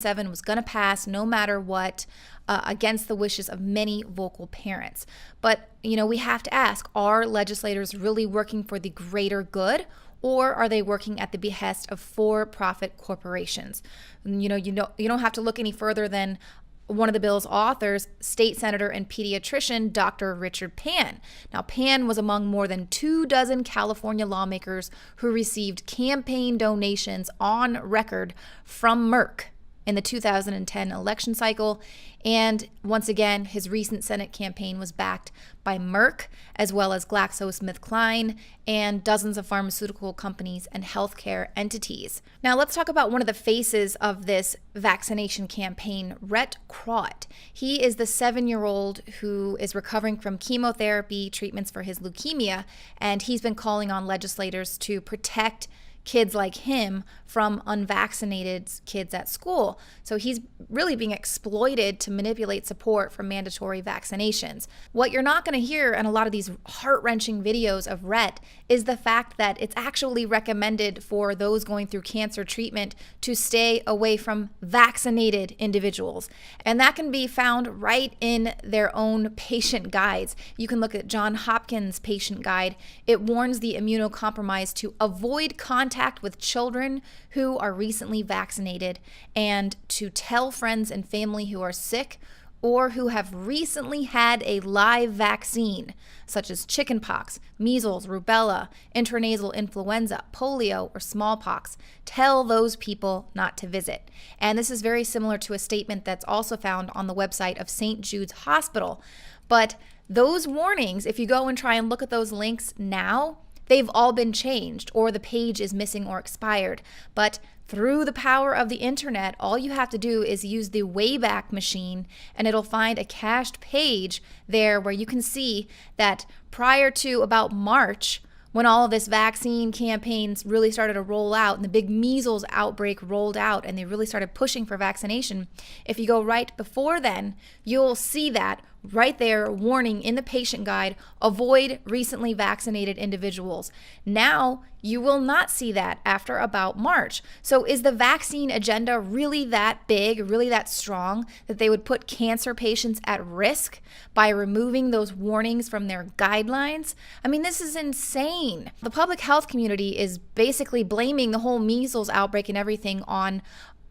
7 was going to pass no matter what, against the wishes of many vocal parents. But, we have to ask, are legislators really working for the greater good? Or are they working at the behest of for-profit corporations? You don't have to look any further than one of the bill's authors, state senator and pediatrician, Dr. Richard Pan. Now, Pan was among more than 24 California lawmakers who received campaign donations on record from Merck in the 2010 election cycle. And once again, his recent Senate campaign was backed by Merck, as well as GlaxoSmithKline and dozens of pharmaceutical companies and healthcare entities. Now let's talk about one of the faces of this vaccination campaign, Rhett Crowett. He is the 7-year-old who is recovering from chemotherapy treatments for his leukemia, and he's been calling on legislators to protect kids like him from unvaccinated kids at school. So he's really being exploited to manipulate support for mandatory vaccinations. What you're not going to hear in a lot of these heart-wrenching videos of Rhett is the fact that it's actually recommended for those going through cancer treatment to stay away from vaccinated individuals. And that can be found right in their own patient guides. You can look at Johns Hopkins patient guide. It warns the immunocompromised to avoid contact with children who are recently vaccinated and to tell friends and family who are sick or who have recently had a live vaccine, such as chickenpox, measles, rubella, intranasal influenza, polio, or smallpox. Tell those people not to visit. And this is very similar to a statement that's also found on the website of St. Jude's Hospital. But those warnings, if you go and try and look at those links now, they've all been changed, or the page is missing or expired. But through the power of the internet, all you have to do is use the Wayback Machine, and it'll find a cached page there where you can see that prior to about March, when all of this vaccine campaigns really started to roll out and the big measles outbreak rolled out and they really started pushing for vaccination, if you go right before then, you'll see that right there, warning in the patient guide, avoid recently vaccinated individuals. Now, you will not see that after about March. So is the vaccine agenda really that big, really that strong, that they would put cancer patients at risk by removing those warnings from their guidelines? I mean, this is insane. The public health community is basically blaming the whole measles outbreak and everything on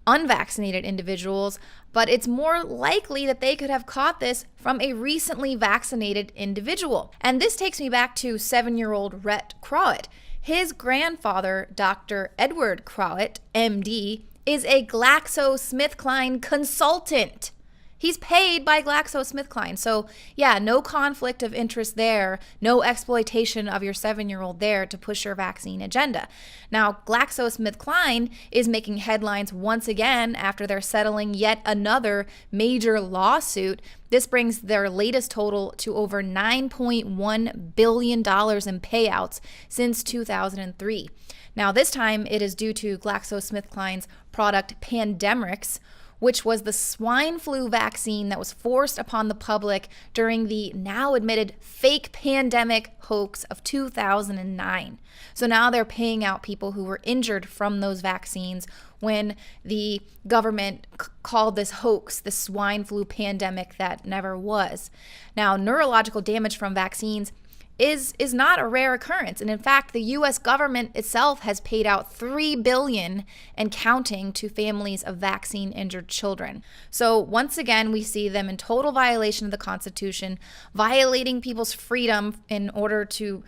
unvaccinated individuals, but it's more likely that they could have caught this from a recently vaccinated individual. And this takes me back to 7-year-old Rhett Crowett. His grandfather, Dr. Edward Crowett, MD, is a GlaxoSmithKline consultant. He's paid by GlaxoSmithKline. So yeah, no conflict of interest there, no exploitation of your 7-year-old there to push your vaccine agenda. Now, GlaxoSmithKline is making headlines once again after they're settling yet another major lawsuit. This brings their latest total to over $9.1 billion in payouts since 2003. Now, this time it is due to GlaxoSmithKline's product Pandemrix, which was the swine flu vaccine that was forced upon the public during the now admitted fake pandemic hoax of 2009. So now they're paying out people who were injured from those vaccines when the government called this hoax the swine flu pandemic that never was. Now, neurological damage from vaccines is not a rare occurrence. And in fact, the U.S. government itself has paid out $3 billion and counting to families of vaccine-injured children. So once again, we see them in total violation of the Constitution, violating people's freedom in order to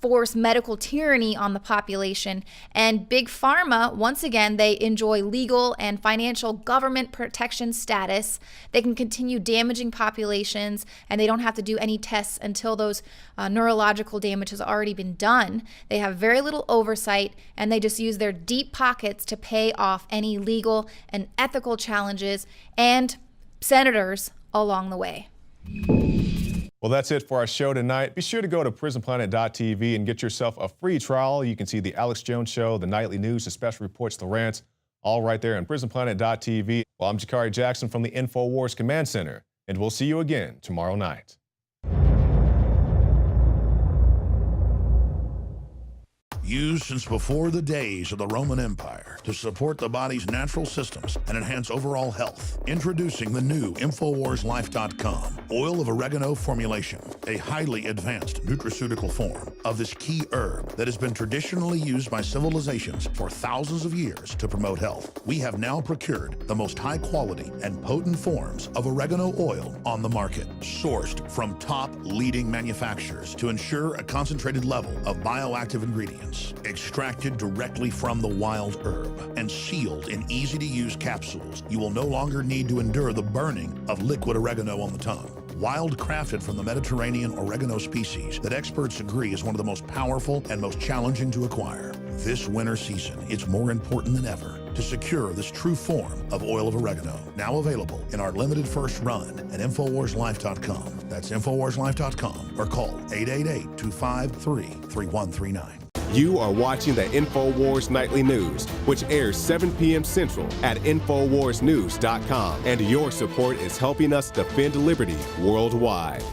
force medical tyranny on the population. And Big Pharma, once again, they enjoy legal and financial government protection status. They can continue damaging populations, and they don't have to do any tests until those neurological damage has already been done. They have very little oversight, and they just use their deep pockets to pay off any legal and ethical challenges and senators along the way. Well, that's it for our show tonight. Be sure to go to prisonplanet.tv and get yourself a free trial. You can see the Alex Jones Show, the nightly news, the special reports, the rants, all right there on prisonplanet.tv. Well, I'm Jakari Jackson from the INFOWARS Command Center, and we'll see you again tomorrow night. Used since before the days of the Roman Empire to support the body's natural systems and enhance overall health. Introducing the new INFOWARSLife.com oil of oregano formulation, a highly advanced nutraceutical form of this key herb that has been traditionally used by civilizations for thousands of years to promote health. We have now procured the most high quality and potent forms of oregano oil on the market, sourced from top leading manufacturers to ensure a concentrated level of bioactive ingredients, extracted directly from the wild herb and sealed in easy-to-use capsules. You will no longer need to endure the burning of liquid oregano on the tongue. Wild crafted from the Mediterranean oregano species that experts agree is one of the most powerful and most challenging to acquire. This winter season, it's more important than ever to secure this true form of oil of oregano. Now available in our limited first run at INFOWARSLife.com. That's INFOWARSLife.com or call 888-253-3139. You are watching the INFOWARS Nightly News, which airs 7 p.m. Central at INFOWARSnews.com. And your support is helping us defend liberty worldwide.